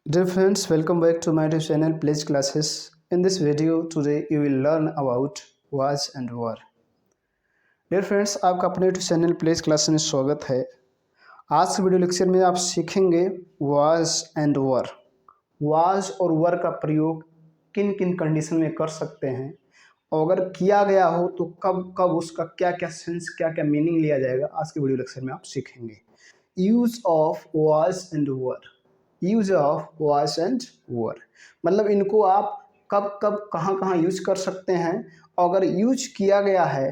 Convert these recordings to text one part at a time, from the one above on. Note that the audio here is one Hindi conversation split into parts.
Dear friends, welcome back to my YouTube channel Pledge Classes. In this video today you will learn about was and were. Dear friends, आपका अपने YouTube चैनल प्लेज क्लास में स्वागत है। आज के वीडियो लेक्चर में आप सीखेंगे was and were. was और were का प्रयोग किन किन कंडीशन में कर सकते हैं और अगर किया गया हो तो कब कब उसका क्या क्या सेंस क्या क्या मीनिंग लिया जाएगा, आज के वीडियो लेक्चर में आप सीखेंगे। Use of was and were. Use of was and were मतलब इनको आप कब कब कहाँ कहाँ यूज कर सकते हैं और अगर यूज किया गया है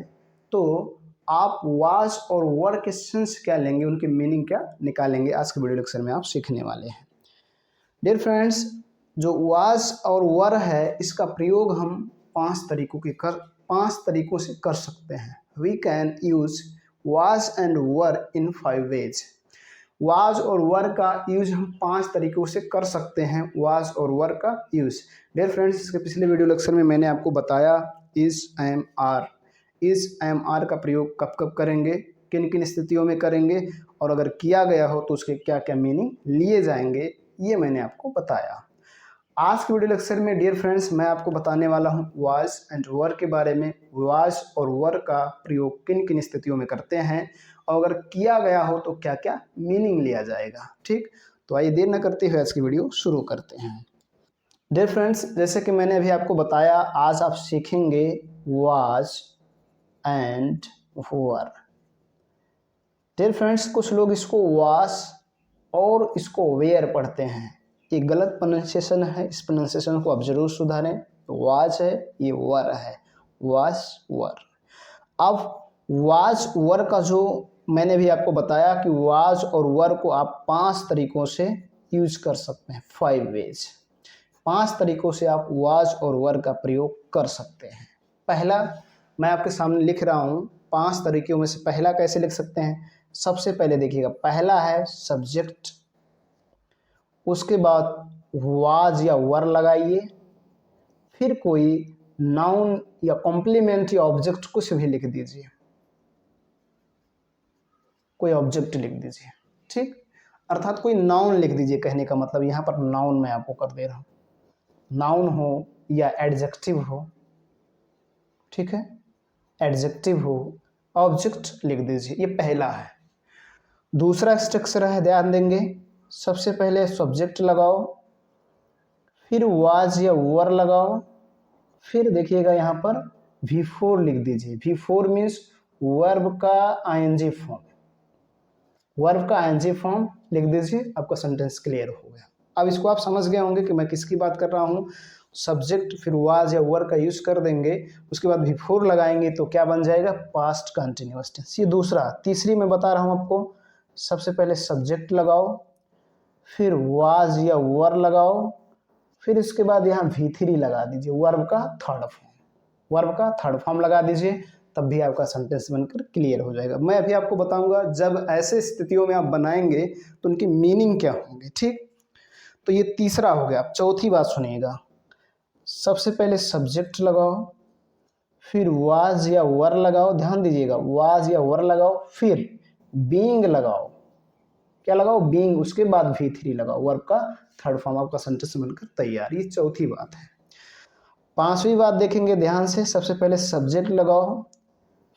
तो आप was और were के सेंस क्या लेंगे, उनकी मीनिंग क्या निकालेंगे, आज के वीडियो लेक्चर में आप सीखने वाले हैं। डियर फ्रेंड्स, जो was और were है इसका प्रयोग हम पांच तरीकों से कर सकते हैं। We can use was and were in 5 ways. was और were का यूज हम पांच तरीकों से कर सकते हैं। was और were का यूज डियर फ्रेंड्स, इसके पिछले वीडियो लेक्चर में मैंने आपको बताया is, am, are। is, am, are का प्रयोग कब कब करेंगे, किन किन स्थितियों में करेंगे और अगर किया गया हो तो उसके क्या क्या मीनिंग लिए जाएंगे, ये मैंने आपको बताया। आज के वीडियो लेक्चर में डियर फ्रेंड्स मैं आपको बताने वाला हूँ was एंड were के बारे में। was और were का प्रयोग किन किन स्थितियों में करते हैं और अगर किया गया हो तो क्या क्या मीनिंग लिया जाएगा। ठीक, तो आइए देर न करते हुए आज की वीडियो शुरू करते हैं। डियर फ्रेंड्स, जैसे कि मैंने अभी आपको बताया, आज आप सीखेंगे was and were। Dear friends, कुछ लोग इसको was और इसको were पढ़ते हैं, ये गलत प्रोनाउंसिएशन है, इस प्रोनाउंसिएशन को आप जरूर सुधारें। was है, ये were है, was were। अब was were का जो मैंने भी आपको बताया कि was और were को आप पांच तरीकों से यूज कर सकते हैं। 5 ways, पांच तरीकों से आप was और were का प्रयोग कर सकते हैं। पहला मैं आपके सामने लिख रहा हूँ, पांच तरीकों में से पहला कैसे लिख सकते हैं। सबसे पहले देखिएगा, पहला है सब्जेक्ट, उसके बाद was या were लगाइए, फिर कोई नाउन या कॉम्प्लीमेंट या ऑब्जेक्ट कुछ भी लिख दीजिए, कोई ऑब्जेक्ट लिख दीजिए। ठीक, अर्थात कोई नाउन लिख दीजिए, कहने का मतलब यहाँ पर नाउन मैं आपको कर दे रहा हूँ, नाउन हो या एडजेक्टिव हो। ठीक है, एडजेक्टिव हो, ऑब्जेक्ट लिख दीजिए, ये पहला है। दूसरा स्ट्रक्चर है, ध्यान देंगे, सबसे पहले सब्जेक्ट लगाओ, फिर was या were लगाओ, फिर देखिएगा यहाँ पर V4 लिख दीजिए। V4 मीन्स वर्ब का ing फॉर्म, वर्ब का ing फॉर्म लिख दीजिए, आपका सेंटेंस क्लियर हो गया। अब इसको आप समझ गए होंगे कि मैं किसकी बात कर रहा हूँ। सब्जेक्ट फिर was या were का यूज कर देंगे, उसके बाद V4 लगाएंगे तो क्या बन जाएगा, पास्ट कंटिन्यूअस टेंस। ये दूसरा। तीसरी मैं बता रहा हूँ आपको, सबसे पहले सब्जेक्ट लगाओ, फिर was या were लगाओ, फिर इसके बाद यहाँ V3 लगा दीजिए, वर्ब का थर्ड फॉर्म, वर्ब का थर्ड फॉर्म लगा दीजिए, तब भी आपका सेंटेंस बनकर क्लियर हो जाएगा। मैं अभी आपको बताऊंगा जब ऐसे स्थितियों में आप बनाएंगे तो उनकी मीनिंग क्या होंगे। ठीक, तो ये तीसरा हो गया। चौथी बात सुनिएगा, सबसे पहले सब्जेक्ट लगाओ, फिर was या were लगाओ, ध्यान दीजिएगा, was या were लगाओ, फिर being लगाओ, क्या लगाओ, बीइंग, उसके बाद V3 लगाओ, वर्ब का थर्ड फॉर्म, आपका सेंटेंस बनकर तैयार। ये चौथी बात है। पांचवी बात देखेंगे ध्यान से, सबसे पहले सब्जेक्ट लगाओ,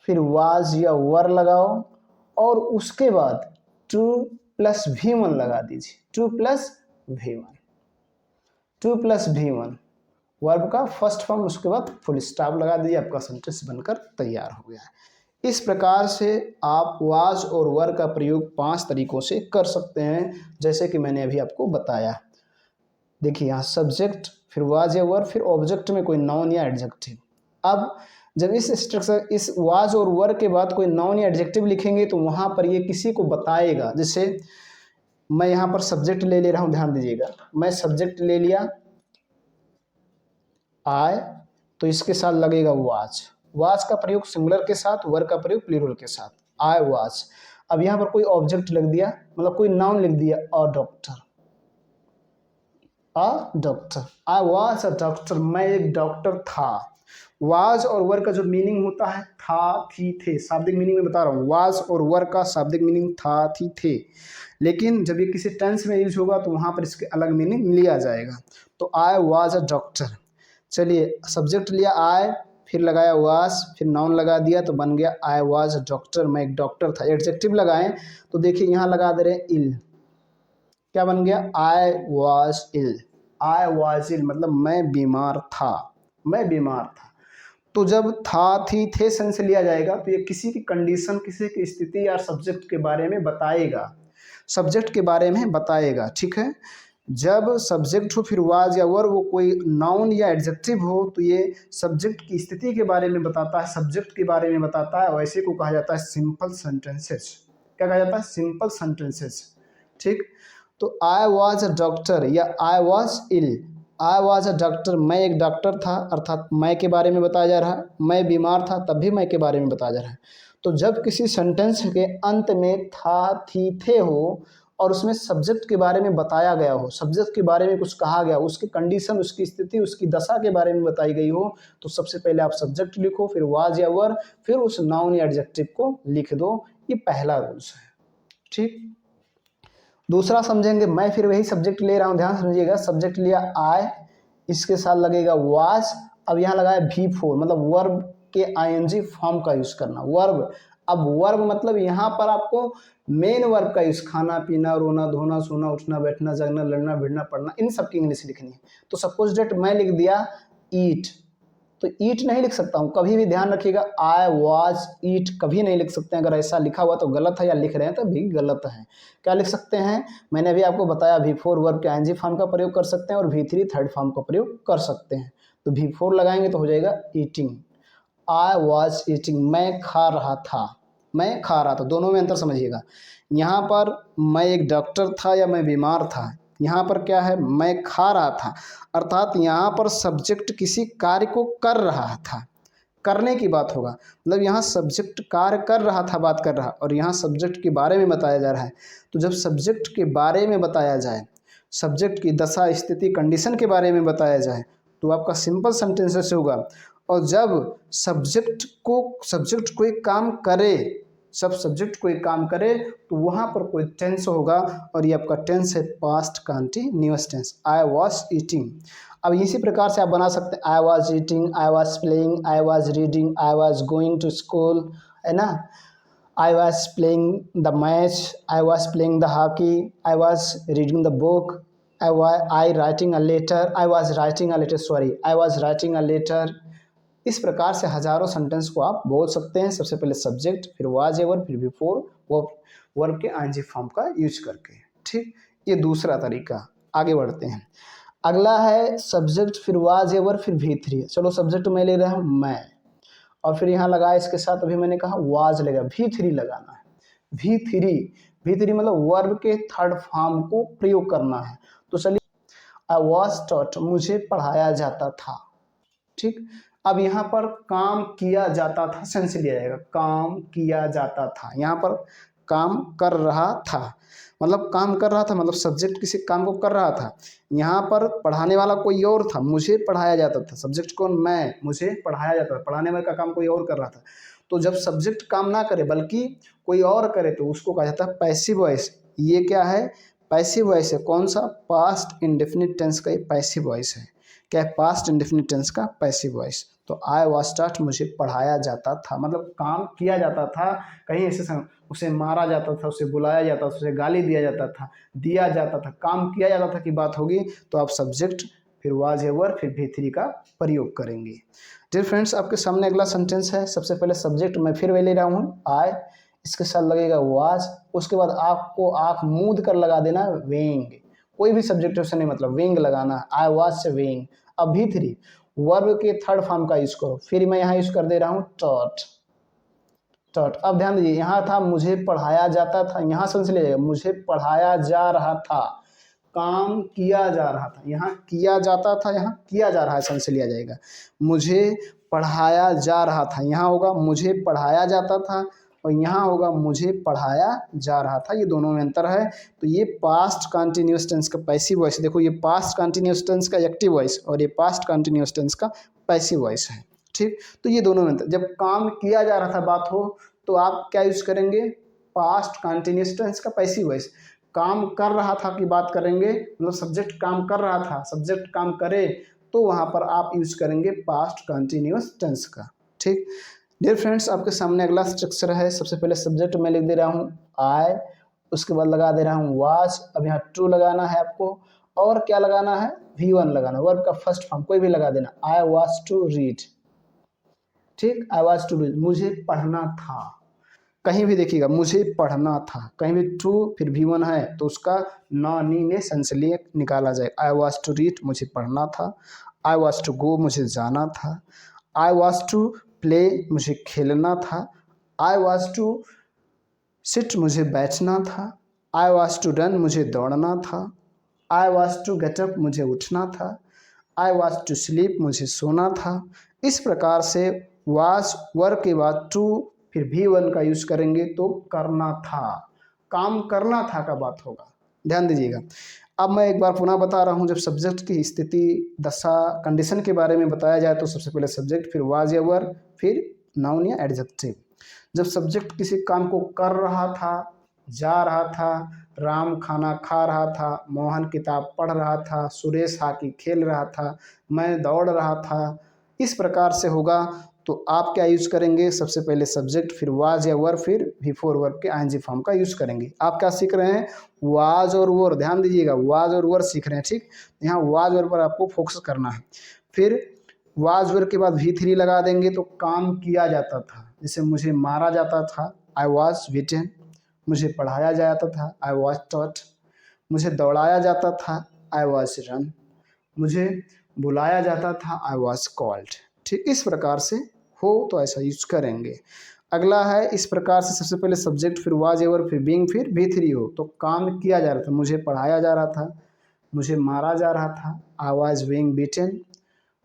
फिर was या were लगाओ और उसके बाद 2 + V1 लगा दीजिए, 2 + V1, 2 + V1 वर्ब का फर्स्ट फॉर्म, उसके बाद फुल स्टॉप लगा दीजिए, आपका सेंटेंस बनकर तैयार हो गया है। इस प्रकार से आप was और were का प्रयोग पांच तरीकों से कर सकते हैं, जैसे कि मैंने अभी आपको बताया। देखिए यहाँ सब्जेक्ट, फिर was या were, फिर ऑब्जेक्ट में कोई नाउन या एडजेक्टिव। अब जब इस स्ट्रक्चर, इस was और were के बाद कोई नाउन या एडजेक्टिव लिखेंगे तो वहाँ पर ये किसी को बताएगा। जैसे मैं यहाँ पर सब्जेक्ट ले रहा हूँ, ध्यान दीजिएगा, मैं सब्जेक्ट ले लिया I, तो इसके साथ लगेगा was का प्रयोग सिंगुलर के साथ, were का प्रयोग प्लूरल के साथ, I was। अब यहाँ पर कोई ऑब्जेक्ट लिख दिया, मतलब कोई नाउन लिख दिया, a doctor, a doctor, I was a doctor, मैं एक डॉक्टर था। वाज और वर का जो मीनिंग होता है था, थी, थे, शाब्दिक मीनिंग में बता रहा हूँ। वाज और वर का शाब्दिक मीनिंग था, थी, थे। लेकिन जब ये किसी टेंस में यूज होगा तो वहाँ पर इसके अलग मीनिंग लिया जाएगा। तो आई वाज अ डॉक्टर। चलिए, सब्जेक्ट लिया आई, फिर लगाया वाज, फिर नाउन लगा दिया तो बन गया आई वाज अ डॉक्टर, मैं एक डॉक्टर था। एडजेक्टिव लगाएं तो देखिए यहाँ लगा दे रहे हैं इल, क्या बन गया? आई वॉज इल। आई वॉज इल मतलब मैं बीमार था, मैं बीमार था। तो जब था, थी, थे सेंस लिया जाएगा तो ये किसी की कंडीशन, किसी की स्थिति या सब्जेक्ट के बारे में बताएगा, सब्जेक्ट के बारे में बताएगा। ठीक है, जब सब्जेक्ट हो फिर वाज या वर, वो कोई नाउन या एडजेक्टिव हो तो ये सब्जेक्ट की स्थिति के बारे में बताता है, सब्जेक्ट के बारे में बताता है। वैसे को कहा जाता है सिंपल सेंटेंसेस। क्या कहा जाता है? Simple sentences. ठीक, तो आई वॉज अ डॉक्टर या I was ill. I was a doctor, मैं एक डॉक्टर था, अर्थात मैं के बारे में बताया जा रहा है। मैं बीमार था तब भी मैं के बारे में बताया जा रहा है। तो जब किसी सेंटेंस के अंत में था, थी, थे हो और उसमें सब्जेक्ट के बारे में बताया गया हो, सब्जेक्ट के बारे में कुछ कहा गया, उसकी कंडीशन, उसकी स्थिति, उसकी दशा के बारे में बताई गई हो, तो सबसे पहले आप सब्जेक्ट लिखो, फिर वाज या वर, फिर उस नाउन या एडजेक्टिव को लिख दो। ये पहला रूल्स है। ठीक, दूसरा समझेंगे, मैं फिर वही सब्जेक्ट ले रहा हूँ, ध्यान समझिएगा। सब्जेक्ट लिया आई, इसके साथ लगेगा वाज। अब यहाँ लगाया V4 मतलब वर्ब के आईएनजी फॉर्म का यूज करना, वर्ब। अब वर्ब मतलब यहाँ पर आपको मेन वर्ब का यूज, खाना पीना, रोना धोना, सोना उठना, बैठना जागना, लड़ना भिड़ना पढ़ना, इन सब की इंग्लिश लिखनी है। तो सपोज डेट मैं लिख दिया ईट, तो ईट नहीं लिख सकता हूँ, कभी भी ध्यान रखिएगा। आई वाज ईट कभी नहीं लिख सकते हैं। अगर ऐसा लिखा हुआ तो गलत है, या लिख रहे हैं तो भी गलत है। क्या लिख सकते हैं? मैंने अभी आपको बताया V4 वर्ब के आईएनजी फॉर्म का प्रयोग कर सकते हैं और V3 थर्ड फॉर्म का प्रयोग कर सकते हैं। तो V4 लगाएंगे तो हो जाएगा ईटिंग। आई वॉज ईटिंग, मैं खा रहा था, मैं खा रहा था। दोनों में अंतर समझिएगा। यहाँ पर मैं एक डॉक्टर था या मैं बीमार था, यहाँ पर क्या है? मैं खा रहा था, अर्थात यहाँ पर सब्जेक्ट किसी कार्य को कर रहा था, करने की बात होगा। मतलब यहाँ सब्जेक्ट कार्य कर रहा था, बात कर रहा, और यहाँ सब्जेक्ट के बारे में बताया जा रहा है। तो जब सब्जेक्ट के बारे में बताया जाए, सब्जेक्ट की दशा, स्थिति, कंडीशन के बारे में बताया जाए तो आपका सिंपल सेंटेंसेस होगा। और जब सब्जेक्ट कोई काम करे, सब सब्जेक्ट कोई काम करे तो वहाँ पर कोई टेंस होगा, और ये आपका टेंस है past continuous tense. I was eating. अब इसी प्रकार से आप बना सकते हैं I was eating, I was playing, I was reading, I was going to school, है ना। I was playing the match, I was playing the hockey, I was reading the book, I writing a letter, I was writing a letter, sorry, I was writing a letter. इस प्रकार से हजारों सेंटेंस को आप बोल सकते हैं। सबसे पहले सब्जेक्ट, फिर वाज एवर, फिर बिफोर, वो वर्ब के आईएनजी फॉर्म का यूज करके। ठीक, ये दूसरा तरीका। आगे बढ़ते हैं। अगला है सब्जेक्ट, फिर वाज एवर, फिर V3। चलो, सब्जेक्ट मैं ले रहा हूँ मैं, और फिर यहाँ लगा इसके साथ, अभी मैंने कहा वाज लेगा, V3 लगाना है। V3 मतलब वर्ब के थर्ड फॉर्म को प्रयोग करना है। तो चलिए, आई वॉज टॉट, मुझे पढ़ाया जाता था। ठीक, अब यहाँ पर काम किया जाता था सेंस लिया जाएगा, काम किया जाता था। यहाँ पर काम कर रहा था, मतलब काम कर रहा था मतलब सब्जेक्ट किसी काम को कर रहा था। यहाँ पर पढ़ाने वाला कोई और था, मुझे पढ़ाया जाता था। सब्जेक्ट कौन? मैं, मुझे पढ़ाया जाता था। पढ़ाने वाले का काम कोई और कर रहा था। तो जब सब्जेक्ट काम ना करे बल्कि कोई और करे तो उसको कहा जाता है पैसिव वॉइस। ये क्या है? पैसिव वॉइस है। कौन सा? पास्ट इंडेफिनिट टेंस का ये पैसिव वॉइस है। क्या है? पास्ट इंडेफिनिट टेंस का पैसिव वॉइस। तो आई वाज टॉट, मुझे पढ़ाया जाता था, मतलब काम किया जाता था। कहीं ऐसे उसे मारा जाता था, उसे बुलाया जाता था, उसे गाली दिया जाता था, काम किया जाता था की बात होगी तो आप सब्जेक्ट, फिर वाज एवर, फिर V3 का प्रयोग करेंगे। डियर फ्रेंड्स, आपके सामने अगला सेंटेंस है। सबसे पहले सब्जेक्ट मैं फिर वही ले रहा हूँ आई, इसके साथ लगेगा वाज, उसके बाद आपको आँख मूंद कर लगा देना वेइंग। कोई भी सब्जेक्ट से नहीं मतलब वेइंग लगाना, आई वाज से वेइंग। अब V3 वर्ब के थर्ड फॉर्म का यूज करो, फिर मैं यहाँ यूज कर दे रहा हूँ टॉट। अब ध्यान दीजिए, यहाँ था मुझे पढ़ाया जाता था, यहाँ सेंस ले जाएगा मुझे पढ़ाया जा रहा था, काम किया जा रहा था, यहाँ किया जाता था, यहाँ किया जा रहा है, सेंस लिया जाएगा। मुझे पढ़ाया जा रहा था, यहाँ होगा मुझे पढ़ाया जाता था, और यहाँ होगा मुझे पढ़ाया जा रहा था। ये दोनों में अंतर है। तो ये पास्ट कंटिन्यूअस टेंस का पैसिव वॉइस, देखो ये पास्ट कंटिन्यूअस टेंस का एक्टिव वॉइस और ये पास्ट कंटिन्यूअस टेंस का पैसिव वॉइस है। ठीक, तो ये दोनों में जब काम किया जा रहा था बात हो तो आप क्या यूज़ करेंगे, पास्ट कंटिन्यूअस टेंस का पैसिव वॉइस। काम कर रहा था की बात करेंगे, मतलब सब्जेक्ट काम कर रहा था, सब्जेक्ट काम करे, तो वहाँ पर आप यूज़ करेंगे पास्ट कंटिन्यूअस टेंस का। ठीक, डियर फ्रेंड्स, आपके सामने अगला स्ट्रक्चर है। सबसे पहले सब्जेक्ट मैं लिख दे रहा हूँ आई, उसके बाद लगा दे रहा हूँ वाज। अब यहाँ टू लगाना है आपको, और क्या लगाना है, V1 लगाना, वर्ब का फर्स्ट फॉर्म कोई भी लगा देना। आई वाज टू रीड, ठीक, आई वाज टू रीड, मुझे पढ़ना था। कहीं भी देखिएगा मुझे पढ़ना था, कहीं भी टू फिर V1 है तो उसका ना नी ने संसलीय निकाला जाए। आई वाज टू रीड, मुझे पढ़ना था। आई वाज टू गो, मुझे जाना था। आई वाज टू प्ले, मुझे खेलना था। आई वाज टू सिट, मुझे बैठना था। आई वाज टू रन, मुझे दौड़ना था। I was to get up, मुझे उठना था। आई वाज टू स्लीप, मुझे सोना था। इस प्रकार से वाज वर्ब के बाद टू फिर V1 का यूज करेंगे तो करना था, काम करना था का बात होगा। ध्यान दीजिएगा। अब मैं एक बार पुनः बता रहा हूँ, जब सब्जेक्ट की स्थिति, दशा, कंडीशन के बारे में बताया जाए तो सबसे पहले सब्जेक्ट, फिर वाज या वर्ब, फिर नाउन या एडजेक्टिव। जब सब्जेक्ट किसी काम को कर रहा था, जा रहा था, राम खाना खा रहा था, मोहन किताब पढ़ रहा था, सुरेश हॉकी खेल रहा था, मैं दौड़ रहा था, इस प्रकार से होगा तो आप क्या यूज करेंगे, सबसे पहले सब्जेक्ट, फिर वाज या वर्ब, फिर बिफोर वर्ब के आईएनजी फॉर्म का यूज करेंगे। आप क्या सीख रहे हैं, वाज और वर्ब, ध्यान दीजिएगा, वाज और वर्ब सीख रहे हैं। ठीक, यहाँ वाज वर्ब पर आपको फोकस करना है। फिर वाज वर्ब के बाद V3 लगा देंगे तो काम किया जाता था, जैसे मुझे मारा जाता था, आई वाज बीटन, मुझे पढ़ाया जाता था, आई वाज टॉट, मुझे दौड़ाया जाता था, आई वाज रन, मुझे बुलाया जाता था, आई वाज कॉल्ड। ठीक, इस प्रकार से हो तो ऐसा यूज करेंगे। अगला है, इस प्रकार से सबसे पहले सब्जेक्ट, फिर वाज एवर, फिर बीइंग, फिर V3 हो तो काम किया जा रहा था, मुझे पढ़ाया जा रहा था, मुझे मारा जा रहा था, आई वाज बीइंग बीटन,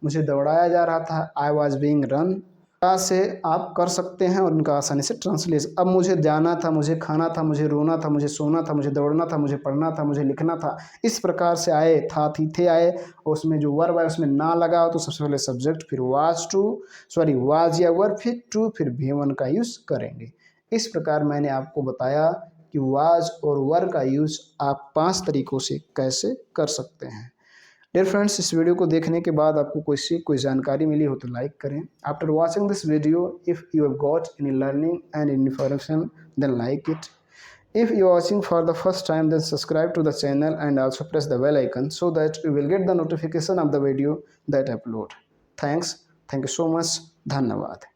मुझे दौड़ाया जा रहा था, आई वाज बीइंग रन। से आप कर सकते हैं और उनका आसानी से ट्रांसलेशन। अब मुझे जाना था, मुझे खाना था, मुझे रोना था, मुझे सोना था, मुझे दौड़ना था, मुझे पढ़ना था, मुझे लिखना था, इस प्रकार से आए, था थी थे आए, और उसमें जो वर्ब है उसमें ना लगा हो तो सबसे पहले सब्जेक्ट, फिर वाज या वर्ब, फिर टू, फिर V1 का यूज़ करेंगे। इस प्रकार मैंने आपको बताया कि वाज और वर्ब का यूज़ आप 5 तरीकों से कैसे कर सकते हैं। डियर फ्रेंड्स, इस वीडियो को देखने के बाद आपको कोई जानकारी मिली हो तो लाइक करें। After watching this video, if you have got any learning and information, then like it. If you are watching for the first time, then subscribe to the channel and also press the bell icon so that you will get the notification of the video that I upload. Thanks. Thank you so much. धन्यवाद.